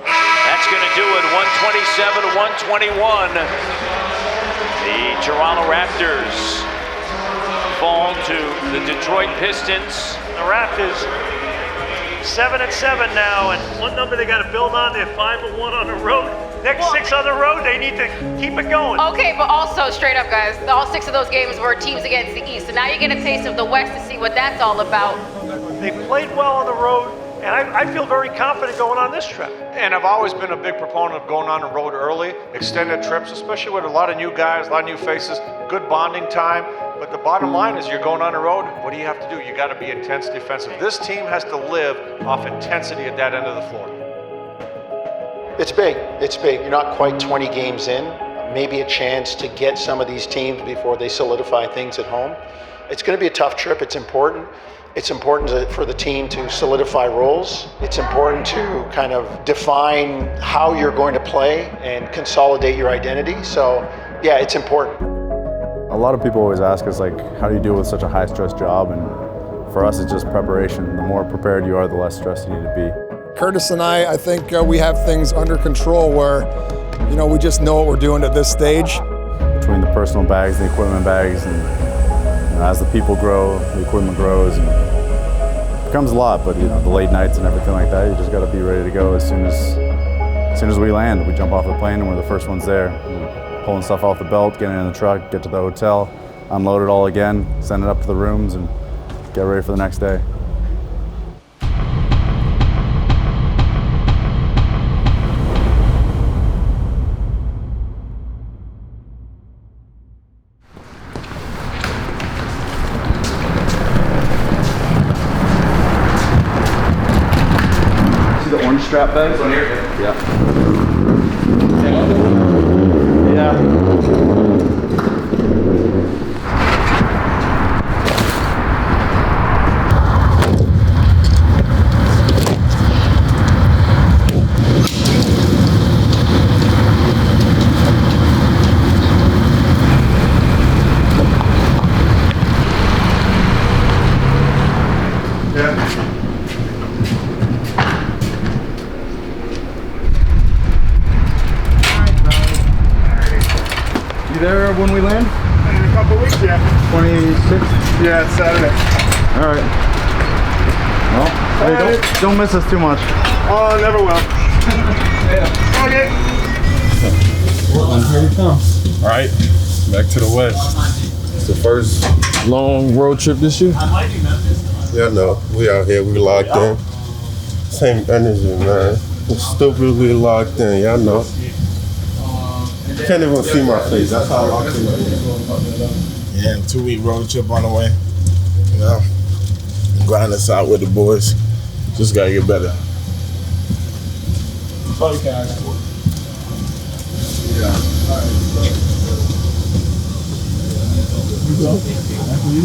That's going to do it, 127-121. The Toronto Raptors fall to the Detroit Pistons. The Raptors 7-7 now, and one number they got to build on. They're 5-1 on the road. Next 6 on the road, they need to keep it going. Okay, but also straight up, guys, all 6 of those games were teams against the East, so now you get a taste of the West to see what that's all about. They played well on the road, and I feel very confident going on this trip. And I've always been a big proponent of going on the road early, extended trips, especially with a lot of new guys, a lot of new faces, good bonding time. But the bottom line is you're going on the road, what do you have to do? You got to be intense defensive. This team has to live off intensity at that end of the floor. It's big. It's big. You're not quite 20 games in. Maybe a chance to get some of these teams before they solidify things at home. It's going to be a tough trip. It's important. It's important for the team to solidify roles. It's important to kind of define how you're going to play and consolidate your identity. So, yeah, it's important. A lot of people always ask us, like, how do you deal with such a high-stress job? And for us, it's just preparation. The more prepared you are, the less stressed you need to be. Curtis and I think we have things under control where, we just know what we're doing at this stage. Between the personal bags, the equipment bags, and as the people grow, the equipment grows, and it becomes a lot. But the late nights and everything like that, you just got to be ready to go as soon as we land. We jump off the plane and we're the first ones there, pulling stuff off the belt, getting in the truck, get to the hotel, unload it all again, send it up to the rooms, and get ready for the next day. Strap bags on here? Yeah. Yeah. There when we land? In a couple weeks, yeah. 26th? Yeah, it's Saturday. All right. Well, hey, don't miss us too much. Oh, never will. Yeah. Okay. Portland, here we come. All right, back to the West. It's the first long road trip this year. Yeah, no, we out here, we locked in. Same energy, man. We're stupidly locked in, y'all know. Can't even see my face. That's how locked in I am. Yeah, 2-week road trip on the way. Grind this out with the boys. Just gotta get better. Sorry, guys. Yeah. You go. After you.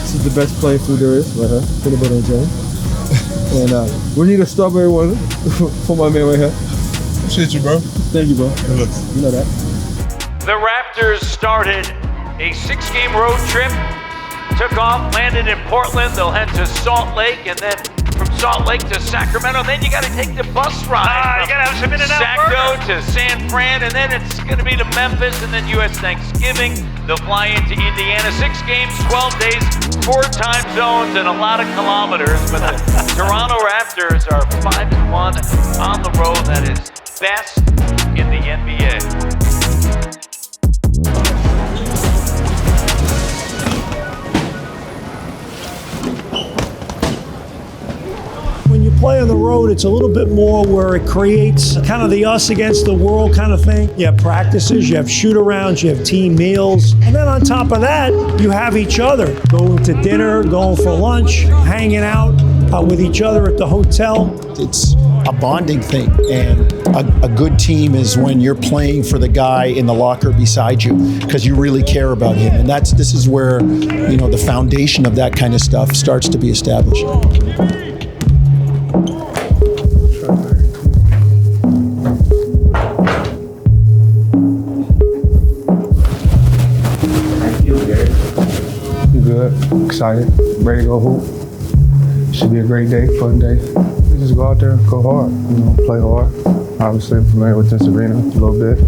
This is the best plain food there is, right here. Peanut butter and jam. And we need a strawberry one for my man right here. Appreciate you, bro. Thank you, bro. You know that. The Raptors started a 6-game road trip, took off, landed in Portland. They'll head to Salt Lake, and then from Salt Lake to Sacramento. Then you got to take the bus ride you got to have some In-N-Out Sacco to San Fran, and then it's going to be to Memphis, and then U.S. Thanksgiving. They'll fly into Indiana. 6 games, 12 days, 4 time zones, and a lot of kilometers. But the Toronto Raptors are 5-1 on the road. That is best in the NBA. When you play on the road, it's a little bit more where it creates kind of the us against the world kind of thing. You have practices, you have shoot-arounds, you have team meals. And then on top of that, you have each other. Going to dinner, going for lunch, hanging out with each other at the hotel. It's a bonding thing. And a good team is when you're playing for the guy in the locker beside you because you really care about him. And this is where, you know, the foundation of that kind of stuff starts to be established. Good, excited, ready to go hoop. Should be a great day, fun day. We just go out there and go hard, you know, play hard. Obviously, I'm familiar with this arena a little bit,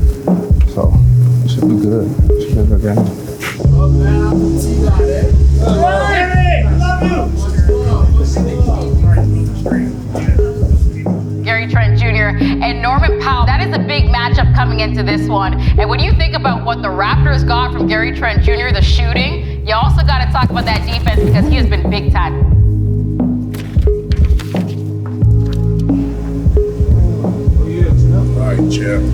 so it should be good. It should be a good game. Gary Trent Jr. and Norman Powell. That is a big matchup coming into this one. And when you think about what the Raptors got from Gary Trent Jr., the shooting, you also got to talk about that defense because he has been big time. All right, champ.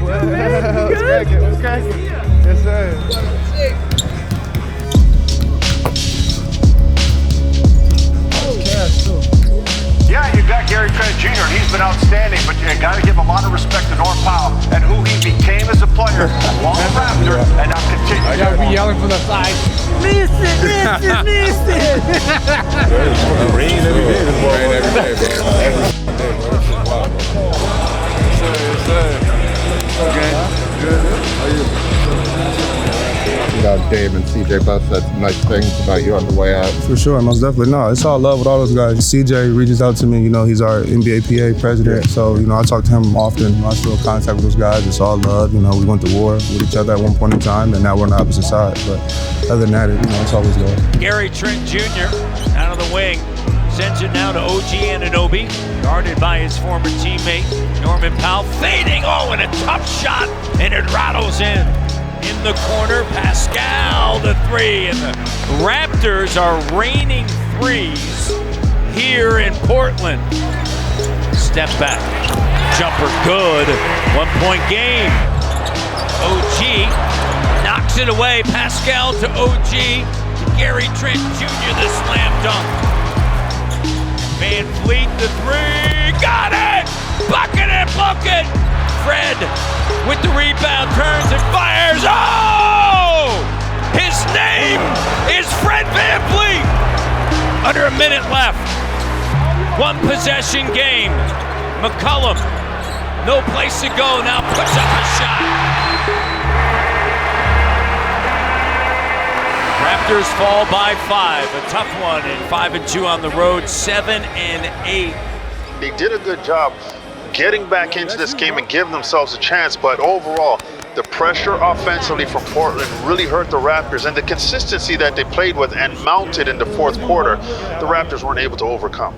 What's cracking? What's cracking? Yes, sir. Yeah, you got Gary Trent Jr. and he's been outstanding, but you got to give a lot of respect to Norm Powell and who he became as a player, while a Raptor, and now continue. I gotta be yelling from the side. Listen. Rain every day, this boy. Rain every day, bro. Yes, sir. Okay. Good. How are you? You know, Dave and CJ both said some nice things about you on the way out. For sure, most definitely. No, it's all love with all those guys. CJ reaches out to me, you know, he's our NBA PA president, so, you know, I talk to him often. I still contact with those guys. It's all love. You know, we went to war with each other at one point in time, and now we're on the opposite side. But other than that, you know, it's always love. Gary Trent Jr. out of the wing. Sends it now to OG Anunoby, guarded by his former teammate, Norman Powell, fading, and a tough shot, and it rattles in. In the corner, Pascal, the three, and the Raptors are raining threes here in Portland. Step back, jumper good, 1 point game. OG knocks it away, Pascal to OG, to Gary Trent Jr., the slam dunk. Van Fleet, the three, got it! Bucket and bucket! Fred with the rebound, turns and fires. Oh! His name is Fred Van Fleet! Under a minute left. One possession game. McCollum, no place to go, now puts up a shot. Raptors fall by 5, a tough one, and 5-2 on the road, 7 and 8. They did a good job getting back into this game and giving themselves a chance, but overall, the pressure offensively from Portland really hurt the Raptors, and the consistency that they played with and mounted in the fourth quarter, the Raptors weren't able to overcome.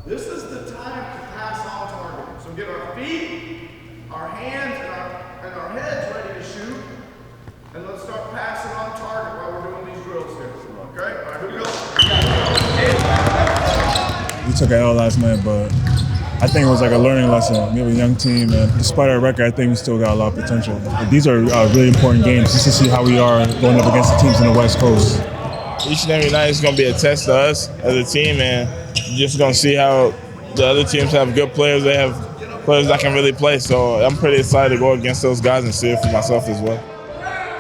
This is the time to pass on target. So get our feet, our hands, and our heads ready to shoot. And let's start passing on target while we're doing these drills here. Okay? All right, here we go. We took an L last night, but I think it was like a learning lesson. We have a young team, and despite our record, I think we still got a lot of potential. But these are really important games just to see how we are going up against the teams in the West Coast. Each and every night is going to be a test to us as a team, and you're just going to see how the other teams have good players. They have players that can really play. So I'm pretty excited to go against those guys and see it for myself as well.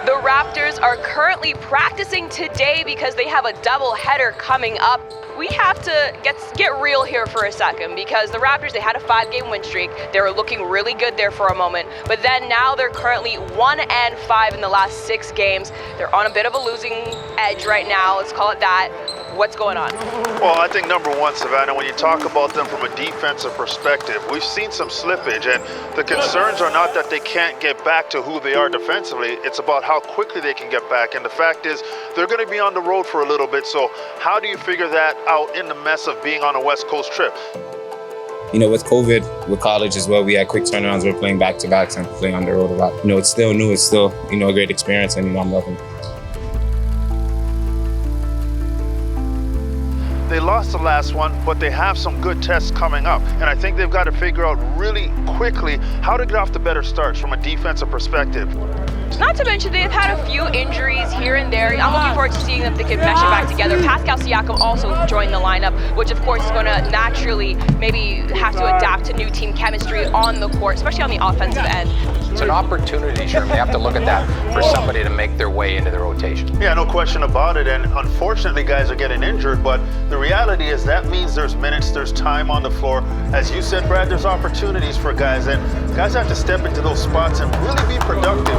The Raptors are currently practicing today because they have a doubleheader coming up. We have to get real here for a second because the Raptors, they had a 5-game win streak. They were looking really good there for a moment, but then now they're currently 1-5 in the last 6 games. They're on a bit of a losing edge right now, let's call it that. What's going on? Well, I think number one, Savannah, when you talk about them from a defensive perspective, we've seen some slippage, and the concerns are not that they can't get back to who they are defensively. It's about how quickly they can get back, and the fact is they're going to be on the road for a little bit, so how do you figure that out in the mess of being on a West Coast trip? with COVID, with college as well, we had quick turnarounds. We're playing back-to-backs and playing on the road a lot. It's still new. It's still, a great experience, and I'm loving it. They lost the last one, but they have some good tests coming up. And I think they've got to figure out really quickly how to get off the better starts from a defensive perspective. Not to mention they've had a few injuries here and there. I'm looking forward to seeing if they can mesh it back together. Pascal Siakam also joined the lineup, which of course is going to naturally maybe have to adapt to new team chemistry on the court, especially on the offensive end. It's an opportunity, Sherman. They have to look at that for somebody to make their way into the rotation. Yeah, no question about it. And unfortunately, guys are getting injured. But the reality is that means there's minutes, there's time on the floor. As you said, Brad, there's opportunities for guys. And guys have to step into those spots and really be productive.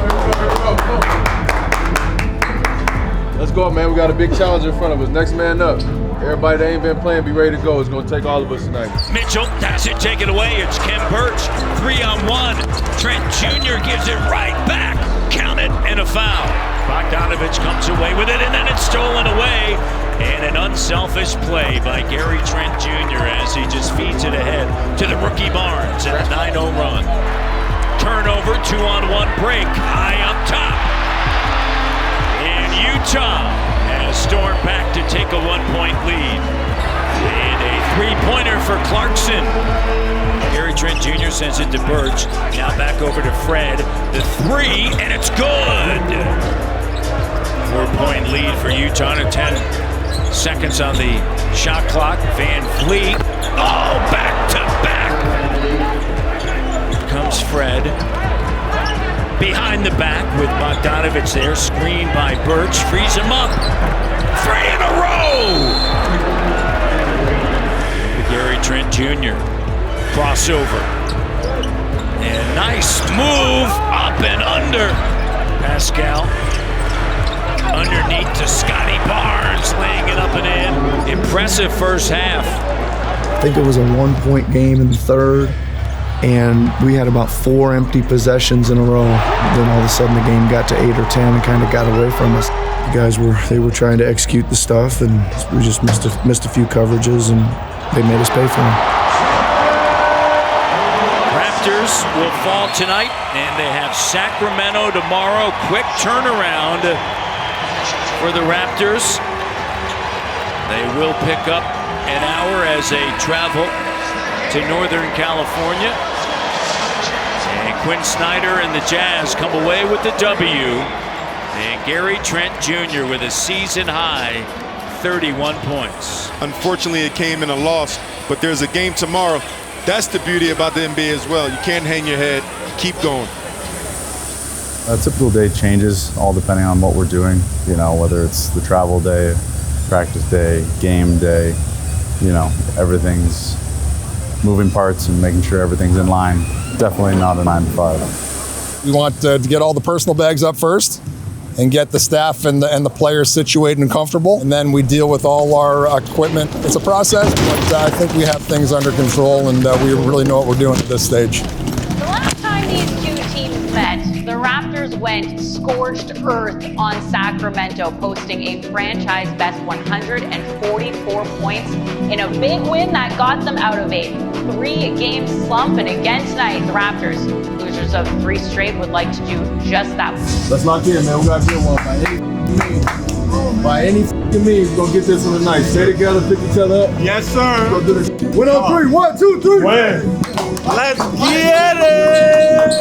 Let's go, man. We got a big challenge in front of us. Next man up. Everybody that ain't been playing, be ready to go. It's going to take all of us tonight. Mitchell has it taken away. It's Kem Birch. 3-on-1. Trent Jr. gives it right back. Count it, and a foul. Bogdanovich comes away with it, and then it's stolen away. And an unselfish play by Gary Trent Jr. as he just feeds it ahead to the rookie Barnes and a 9-0 run. Turnover, 2-on-1 break, high up top. And Utah has stormed back to take a 1-point lead. And a three-pointer for Clarkson. Gary Trent Jr. sends it to Birch. Now back over to Fred. The three, and it's good. 4-point lead for Utah to 10 seconds on the shot clock. Van Vliet. Oh, back to back. Comes Fred. Behind the back with Bogdanovich there. Screened by Birch. Frees him up. 3 in a row. Gary Trent Jr. Crossover. And nice move. Up and under. Pascal. Underneath to Scotty Barnes, laying it up and in. Impressive first half. I think it was a 1-point game in the third, and we had about 4 empty possessions in a row. Then all of a sudden the game got to 8 or 10 and kind of got away from us. The guys were trying to execute the stuff, and we just missed a few coverages, and they made us pay for them. Raptors will fall tonight, and they have Sacramento tomorrow. Quick turnaround for the Raptors. They will pick up an hour as they travel to Northern California. And Quinn Snyder and the Jazz come away with the W. And Gary Trent Jr. with a season-high 31 points. Unfortunately, it came in a loss, but there's a game tomorrow. That's the beauty about the NBA as well. You can't hang your head. Keep going. A typical day changes all depending on what we're doing, whether it's the travel day, practice day, game day, everything's moving parts and making sure everything's in line. Definitely not a 9 to 5. We want to get all the personal bags up first and get the staff and the players situated and comfortable, and then we deal with all our equipment. It's a process, but I think we have things under control, and we really know what we're doing at this stage. The last time these two teams met, the Raptors went scorched earth on Sacramento, posting a franchise best 144 points in a big win that got them out of a 3-game slump. And again tonight, the Raptors, losers of 3 straight, would like to do just that. Let's lock in, man. We got to get one by any means. By any means, we're going to get this one tonight. Stay together, pick each other up. Yes, sir. Go do this. Win on 3. 1, 2, 3. Win. Let's get it.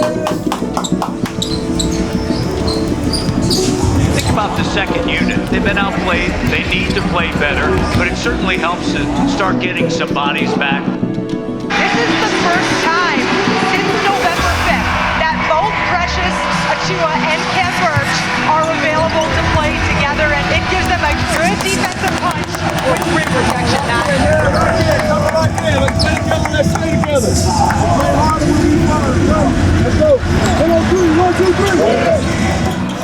Think about the second unit. They've been outplayed. They need to play better, but it certainly helps to start getting some bodies back. This is the first time since November 5th that both Precious Achiuwa and Kem Birch are available to play together, and it gives them a good defensive punch with rim protection now. Let's stay together. Play harder when we run. Let's go. 1, 2, 3.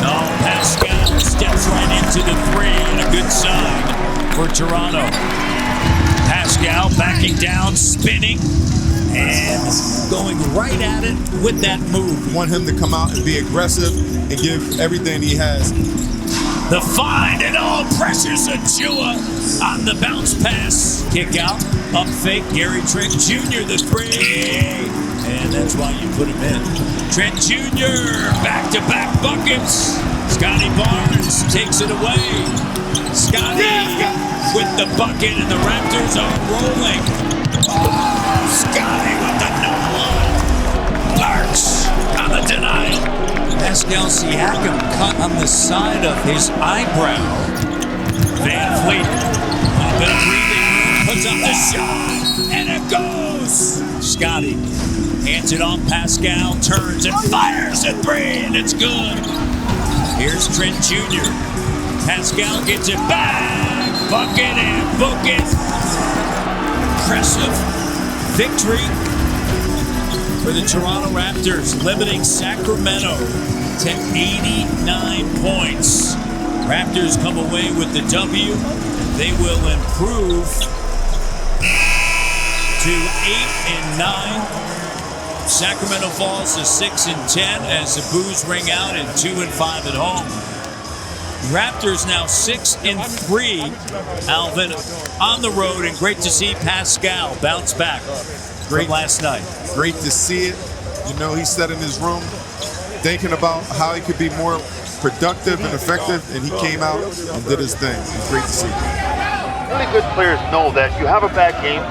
No, Pascal steps right into the 3 and a good sign for Toronto. Pascal backing down, spinning, and going right at it with that move. We want him to come out and be aggressive and give everything he has. The find and all pressures Achua on the bounce pass. Kick out, up fake, Gary Trent Jr. the three. And that's why you put him in. Trent Jr. back-to-back buckets. Scotty Barnes takes it away. Scotty with the bucket and the Raptors are rolling. Oh, Scotty with the no-look. Barks on the denial. Pascal Siakam cut on the side of his eyebrow. Van Fleet, a bit of breathing room, puts up the shot, and it goes. Scotty hands it off. Pascal turns and fires a three, and it's good. Here's Trent Jr. Pascal gets it back, bucket and book it. Impressive victory for the Toronto Raptors, limiting Sacramento to 89 points. Raptors come away with the W. They will improve to 8-9. Sacramento falls to 6-10 as the boos ring out and 2-5 at home. Raptors now 6-3, Alvin, on the road, and great to see Pascal bounce back from last night. Great to see it. You know, he sat in his room thinking about how he could be more productive and effective, and he came out and did his thing. It's great to see. Really good players know that you have a bad game.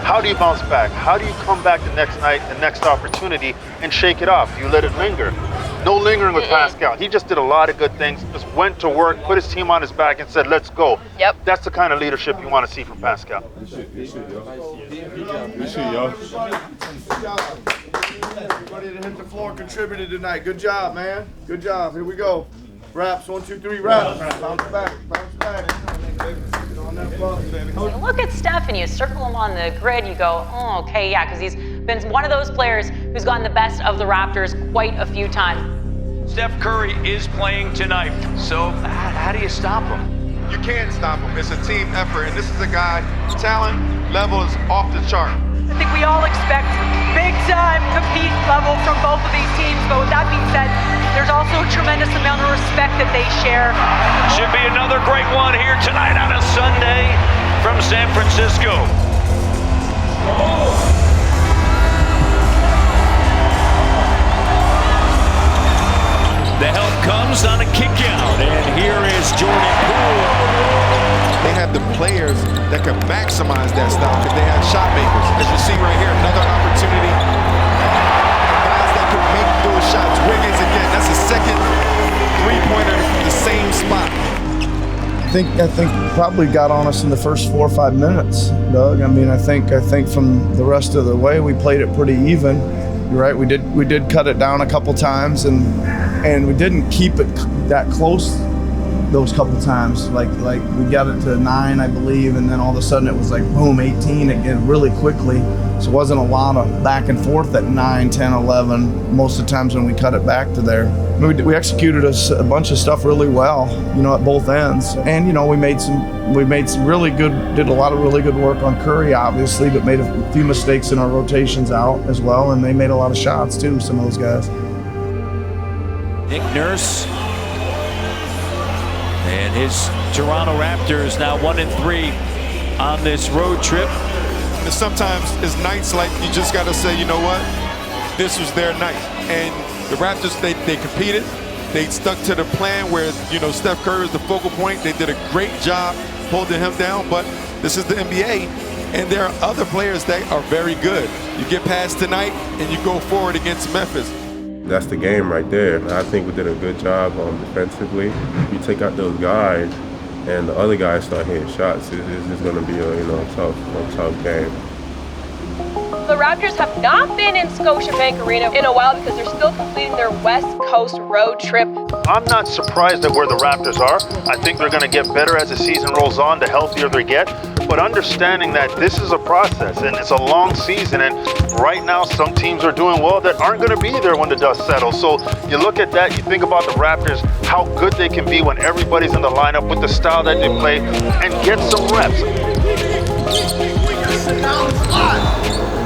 How do you bounce back? How do you come back the next night, the next opportunity, and shake it off? Do you let it linger? No lingering with Pascal. He just did a lot of good things, just went to work, put his team on his back, and said, let's go. Yep. That's the kind of leadership you want to see from Pascal. Everybody that hit the floor contributed tonight. Good job, man. Good job. Here we go. Raps, 1, 2, 3, raps. Bounce back, bounce back. You look at Steph and you circle him on the grid, you go, oh, okay, yeah, because he's been one of those players who's gotten the best of the Raptors quite a few times. Steph Curry is playing tonight, so how do you stop him? You can't stop him. It's a team effort, and this is a guy, talent level is off the chart. I think we all expect big-time compete level from both of these teams, but with that being said, there's also a tremendous amount of respect that they share. Should be another great one here tonight on a Sunday from San Francisco. The help comes on a kick out, and here is Jordan Poole. They have the players that can maximize that style because they have shot makers. As you see right here, another opportunity. Guys that can make those shots. Wiggins again, that's a second three-pointer from the same spot. I think probably got on us in the first 4 or 5 minutes, Doug. I mean, I think from the rest of the way we played it pretty even. You're right. We did cut it down a couple times, and we didn't keep it that close those couple times. Like we got it to 9, I believe, and then all of a sudden it was like boom, 18 again really quickly. So it wasn't a lot of back and forth at 9, 10, 11. Most of the times when we cut it back to there, we executed a bunch of stuff really well, you know, at both ends. And you know, we made some really good, did a lot of really good work on Curry, obviously, but made a few mistakes in our rotations out as well, and they made a lot of shots too, some of those guys. Nick Nurse and his Toronto Raptors now 1-3 on this road trip. And sometimes it's nights like you just got to say, you know what, this was their night. And the Raptors, they competed. They stuck to the plan where, you know, Steph Curry was the focal point. They did a great job holding him down, but this is the NBA, and there are other players that are very good. You get past tonight and you go forward against Memphis. That's the game right there. I think we did a good job defensively. You take out those guys, and the other guys start hitting shots. It's just going to be a tough game. The Raptors have not been in Scotiabank Arena in a while because they're still completing their West Coast road trip. I'm not surprised at where the Raptors are. I think they're going to get better as the season rolls on, the healthier they get. But understanding that this is a process and it's a long season, and right now some teams are doing well that aren't going to be there when the dust settles. So you look at that, you think about the Raptors, how good they can be when everybody's in the lineup with the style that they play, and get some reps.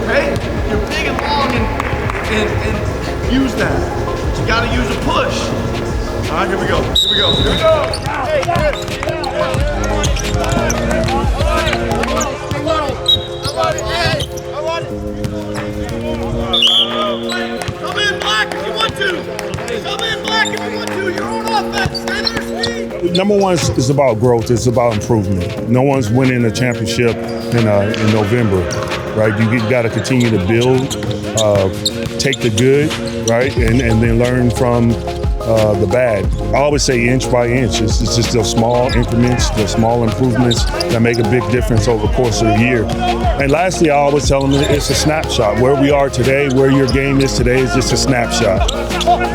Okay? You're big and long and use that. But you gotta use a push. All right, here we go. Here we go. Here we go. Come in black if you want to. Come in black if you want to. You're on offense. Stay there, Steve. Number one is about growth. It's about improvement. No one's winning a championship in November, right? You got to continue to build, take the good, right, and then learn from the bad. I always say inch by inch. It's just those small increments, those small improvements that make a big difference over the course of the year. And lastly, I always tell them it's a snapshot. Where we are today, where your game is today is just a snapshot.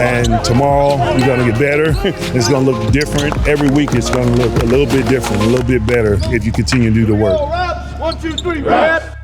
And tomorrow, you're going to get better. It's going to look different. Every week, it's going to look a little bit different, a little bit better if you continue to do the work. 1, 2, 3, rap.